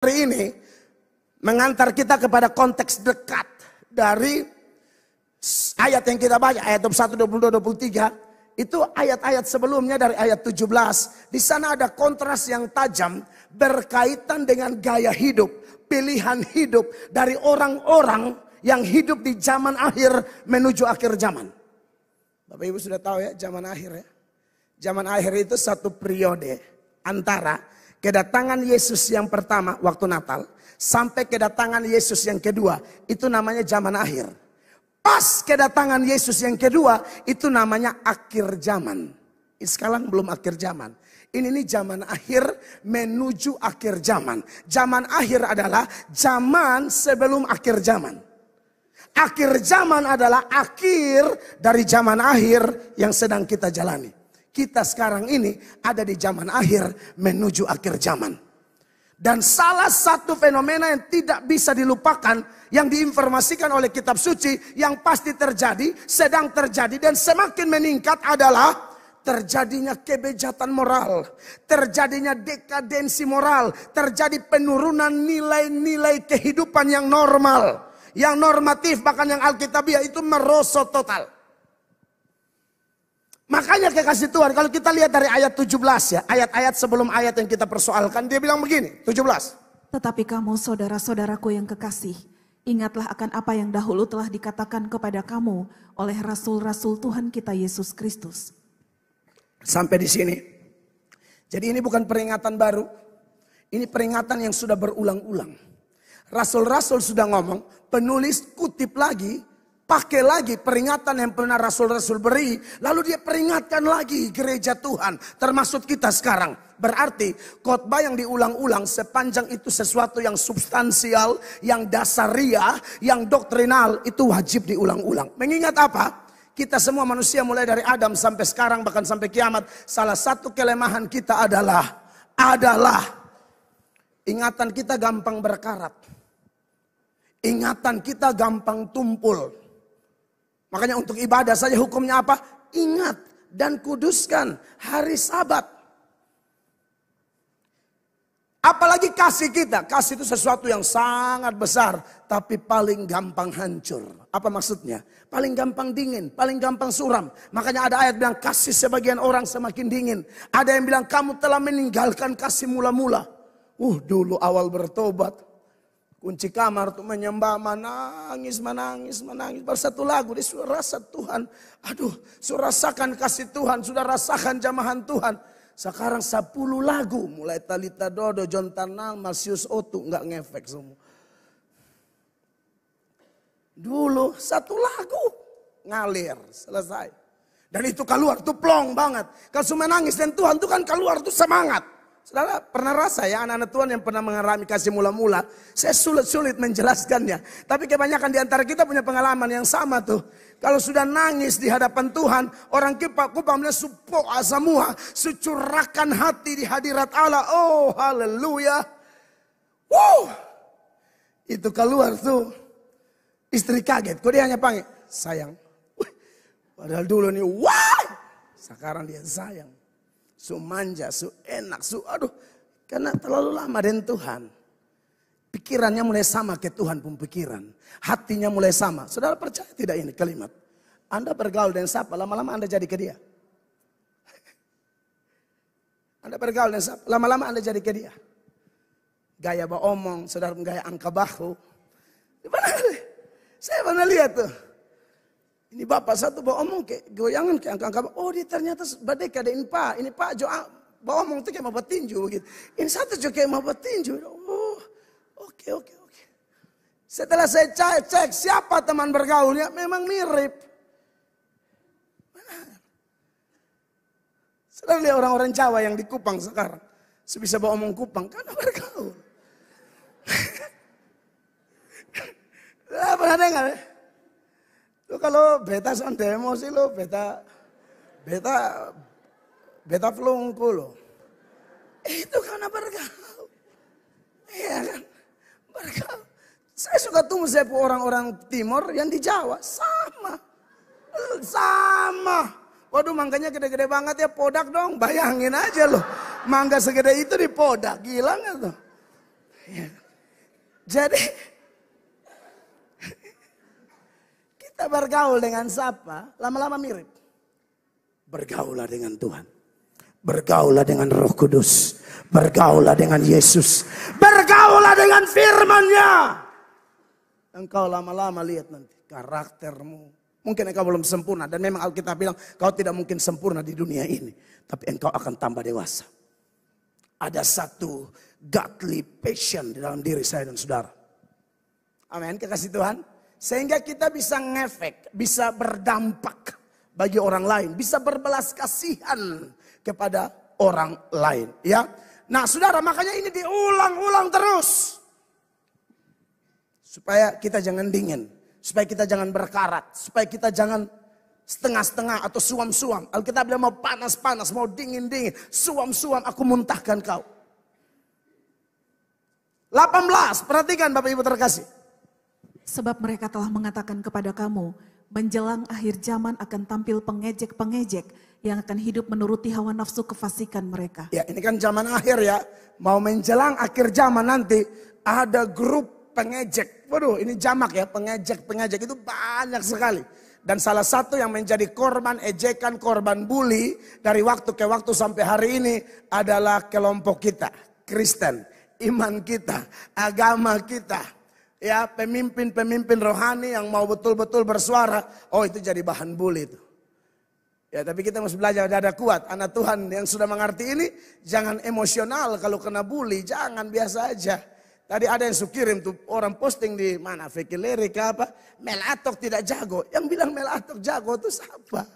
hari ini mengantar kita kepada konteks dekat dari ayat yang kita baca, ayat 21, 22, 23. Itu ayat-ayat sebelumnya dari ayat 17. Di sana ada kontras yang tajam berkaitan dengan gaya hidup, pilihan hidup dari orang-orang yang hidup di zaman akhir menuju akhir zaman. Bapak Ibu sudah tahu ya, zaman akhir ya. Zaman akhir itu satu periode antara kedatangan Yesus yang pertama waktu Natal sampai kedatangan Yesus yang kedua, itu namanya zaman akhir. Pas kedatangan Yesus yang kedua, itu namanya akhir zaman. Sekarang belum akhir zaman. Ini zaman akhir menuju akhir zaman. Zaman akhir adalah zaman sebelum akhir zaman. Akhir zaman adalah akhir dari zaman akhir yang sedang kita jalani. Kita sekarang ini ada di zaman akhir menuju akhir zaman. Dan salah satu fenomena yang tidak bisa dilupakan, yang diinformasikan oleh kitab suci, yang pasti terjadi, sedang terjadi dan semakin meningkat adalah terjadinya kebejatan moral, terjadinya dekadensi moral, terjadi penurunan nilai-nilai kehidupan yang normal, yang normatif, bahkan yang alkitabiah itu merosot total. Makanya kekasih Tuhan, kalau kita lihat dari ayat 17 ya, ayat-ayat sebelum ayat yang kita persoalkan, dia bilang begini, 17. Tetapi kamu saudara-saudaraku yang kekasih, ingatlah akan apa yang dahulu telah dikatakan kepada kamu oleh rasul-rasul Tuhan kita Yesus Kristus. Sampai di sini. Jadi ini bukan peringatan baru, ini peringatan yang sudah berulang-ulang. Rasul-rasul sudah ngomong, penulis kutip lagi, pakai lagi peringatan yang pernah rasul-rasul beri. Lalu dia peringatkan lagi gereja Tuhan. Termasuk kita sekarang. Berarti khotbah yang diulang-ulang sepanjang itu sesuatu yang substansial, yang dasariah, yang doktrinal. Itu wajib diulang-ulang. Mengingat apa? Kita semua manusia mulai dari Adam sampai sekarang bahkan sampai kiamat. Salah satu kelemahan kita adalah ingatan kita gampang berkarat. Ingatan kita gampang tumpul. Makanya untuk ibadah saja hukumnya apa? Ingat dan kuduskan hari Sabat. Apalagi kasih kita. Kasih itu sesuatu yang sangat besar. Tapi paling gampang hancur. Apa maksudnya? Paling gampang dingin. Paling gampang suram. Makanya ada ayat bilang kasih sebagian orang semakin dingin. Ada yang bilang kamu telah meninggalkan kasih mula-mula. Dulu awal bertobat. Kunci kamar tuh menyembah, menangis. Baru satu lagu, dia sudah rasa Tuhan. Aduh, sudah rasakan kasih Tuhan, sudah rasakan jamahan Tuhan. Sekarang 10 lagu, mulai Talita Dodo, John Tanang, Masius Otu, nggak ngefek semua. Dulu 1 lagu, ngalir, selesai. Dan itu keluar tuh plong banget. Kalau cuma nangis dan Tuhan tuh kan keluar tuh semangat. Saudara pernah rasa ya anak-anak Tuhan yang pernah mengalami kasih mula-mula. Saya sulit menjelaskannya. Tapi kebanyakan di antara kita punya pengalaman yang sama tuh. Kalau sudah nangis di hadapan Tuhan. Orang kupamnya supoa semua. Securahkan hati di hadirat Allah. Oh haleluya. Wow. Itu keluar tuh. Istri kaget. Kok dia hanya panggil sayang. Padahal dulu nih wah. Sekarang dia sayang. Su manja, su enak, aduh. Karena terlalu lama dengan Tuhan. Pikirannya mulai sama ke Tuhan pun pikiran. Hatinya mulai sama. Saudara percaya tidak ini kalimat? Anda bergaul dengan siapa, lama-lama Anda jadi ke dia. Anda bergaul dengan siapa, lama-lama Anda jadi ke dia. Gaya beromong, saudara gaya angka bahu. Saya pernah lihat tuh. Ini bapak satu bawa omong kayak goyangan kayak angka-angka. Oh dia ternyata badai kadein pak. Ini pak Jo bawa omong tuh kayak mau tinju begitu. Ini satu juga kayak mau tinju. Oh oke. Setelah saya cek siapa teman bergaulnya memang mirip. Setelah lihat orang-orang Jawa yang di Kupang sekarang. Sebisa bawa omong Kupang karena bergaul. Pernah dengar ya? Lo kalau beta sonde emosi lo, beta flungku lo. Itu karena bergaul. Iya kan? Bergaul. Saya suka tunggu saya orang-orang timur yang di Jawa. Sama. Waduh mangganya gede-gede banget ya, podak dong. Bayangin aja loh. Mangga segede itu di podak. Gila gak tuh? Ya. Jadi kita bergaul dengan siapa, lama-lama mirip. Bergaulah dengan Tuhan. Bergaulah dengan Roh Kudus. Bergaulah dengan Yesus. Bergaulah dengan firman-Nya. Engkau lama-lama lihat nanti karaktermu. Mungkin engkau belum sempurna. Dan memang Alkitab bilang kau tidak mungkin sempurna di dunia ini. Tapi engkau akan tambah dewasa. Ada satu godly passion di dalam diri saya dan saudara. Amin, kekasih Tuhan. Sehingga kita bisa ngefek, bisa berdampak bagi orang lain. Bisa berbelas kasihan kepada orang lain. Ya. Nah saudara, makanya ini diulang-ulang terus. Supaya kita jangan dingin. Supaya kita jangan berkarat. Supaya kita jangan setengah-setengah atau suam-suam. Alkitab bilang mau panas-panas, mau dingin-dingin. Suam-suam aku muntahkan kau. 18, perhatikan Bapak Ibu terkasih. Sebab mereka telah mengatakan kepada kamu, menjelang akhir zaman akan tampil pengejek-pengejek yang akan hidup menuruti hawa nafsu kefasikan mereka. Ya ini kan zaman akhir ya. Mau menjelang akhir zaman nanti ada grup pengejek. Waduh ini jamak ya, pengejek-pengejek itu banyak sekali. Dan salah satu yang menjadi korban ejekan, korban bully dari waktu ke waktu sampai hari ini adalah kelompok kita. Kristen, iman kita, agama kita. Ya pemimpin-pemimpin rohani yang mau betul-betul bersuara. Oh itu jadi bahan bully itu. Ya tapi kita mesti belajar dada kuat. Anak Tuhan yang sudah mengerti ini jangan emosional kalau kena bully. Jangan, biasa aja. Tadi ada yang kirim tuh orang posting di mana, Fikir Lirik apa, Mel Atok tidak jago. Yang bilang Mel Atok jago itu siapa?